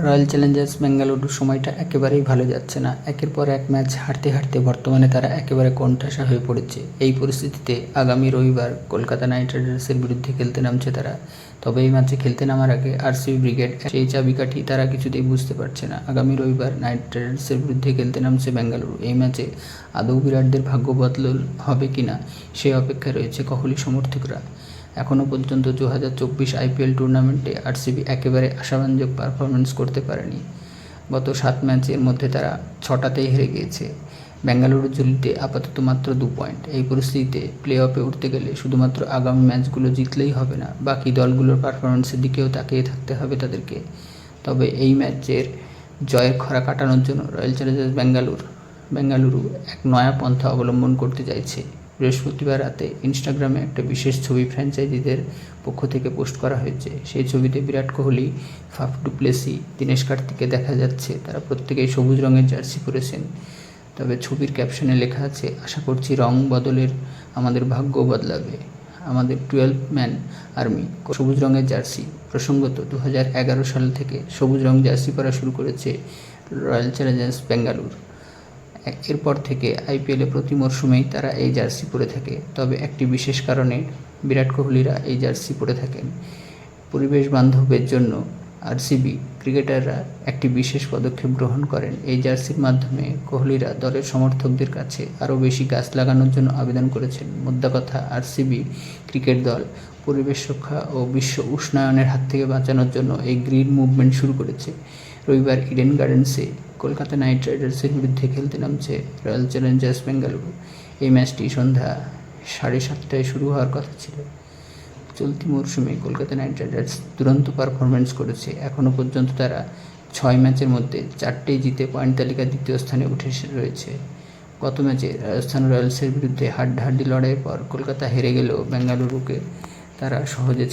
Royal Challengers বেঙ্গালুরুর সময়টা একেবারেই ভালো যাচ্ছে না। একের পর এক ম্যাচ হারতে হারতে বর্তমানে তারা একেবারে কোণঠাসা হয়ে পড়েছে। এই পরিস্থিতিতে আগামী রবিবার কলকাতা নাইট রাইডার্সের বিরুদ্ধে খেলতে নামছে তারা। তবে এই ম্যাচে খেলতে নামার আগে আরসিবি ব্রিগেড সেই চাবিকাঠি তারা কিছুতেই বুঝতে পারছে না। আগামী রবিবার নাইট রাইডার্সের বিরুদ্ধে খেলতে নামছে বেঙ্গালুরু। এই ম্যাচে আদৌ বিরাটদের ভাগ্য বদল হবে কিনা সেই অপেক্ষায় রয়েছে কোহলি সমর্থকরা। এখনও পর্যন্ত 2024 আইপিএল টুর্নামেন্টে আরসিবি একেবারে আশাব্যঞ্জক পারফরমেন্স করতে পারেনি। গত 7 ম্যাচের মধ্যে তারা 6টাতেই হেরে গিয়েছে। বেঙ্গালুরুর ঝুলিতে আপাতত মাত্র 2 পয়েন্ট। এই পরিস্থিতিতে প্লে অফে উঠতে গেলে শুধুমাত্র আগামী ম্যাচগুলো জিতলেই হবে না, বাকি দলগুলোর পারফরমেন্সের দিকেও তাকিয়ে থাকতে হবে তাদেরকে। তবে এই ম্যাচের জয়ের খরা কাটানোর জন্য রয়্যাল চ্যালেঞ্জার্স বেঙ্গালুরু এক নয়া পন্থা অবলম্বন করতে চাইছে। বৃহস্পতিবার রাতে ইনস্টাগ্রামে একটা বিশেষ ছবি ফ্র্যাঞ্চাইজিদের পক্ষ থেকে পোস্ট করা হয়েছে। সেই ছবিতে Virat Kohli, Faf du Plessis, Dinesh কার্তিককে দেখা যাচ্ছে। তারা প্রত্যেকেই সবুজ রঙের জার্সি পরেছেন। তবে ছবির ক্যাপশনে লেখা আছে, আশা করছি রং বদলের আমাদের ভাগ্য বদলাবে, আমাদের 12 ম্যান আর্মি সবুজ রঙের জার্সি। প্রসঙ্গত 2011 সাল থেকে সবুজ রং জার্সি পরা শুরু করেছে রয়্যাল চ্যালেঞ্জার্স বেঙ্গালুরু। এরপর থেকে আইপিএলে প্রতি মরশুমেই তারা এই জার্সি পরে থাকে। তবে একটি বিশেষ কারণে বিরাট কোহলিরা এই জার্সি পরে থাকেন। পরিবেশ বান্ধবের জন্য আরসিবি ক্রিকেটাররা একটি বিশেষ পদক্ষেপ গ্রহণ করেন। এই জার্সির মাধ্যমে কোহলিরা দলের সমর্থকদের কাছে আরও বেশি গাছ লাগানোর জন্য আবেদন করেছেন। মোদ্দা কথা, আরসিবি ক্রিকেট দল পরিবেশ রক্ষা ও বিশ্ব উষ্ণায়নের হাত থেকে বাঁচানোর জন্য এই গ্রিন মুভমেন্ট শুরু করেছে। রবিবার ইডেন গার্ডেন্সে কলকাতা নাইট রাইডার্সের বিরুদ্ধে খেলতে নামছে রয়্যাল চ্যালেঞ্জার্স বেঙ্গালুরু। এই ম্যাচটি সন্ধ্যা 7:30টায় শুরু হওয়ার কথা ছিল। চলতি মরশুমে কলকাতা নাইট রাইডার্স দুরন্ত পারফরমেন্স করেছে। এখনও পর্যন্ত তারা 6 ম্যাচের মধ্যে 4টেই জিতে পয়েন্ট তালিকার দ্বিতীয় স্থানে উঠে রয়েছে। গত ম্যাচে রাজস্থান রয়্যালসের বিরুদ্ধে হাড্ডাহাড্ডি লড়াইয়ের পর কলকাতা হেরে গেলেও বেঙ্গালুরুকে তারা সহজে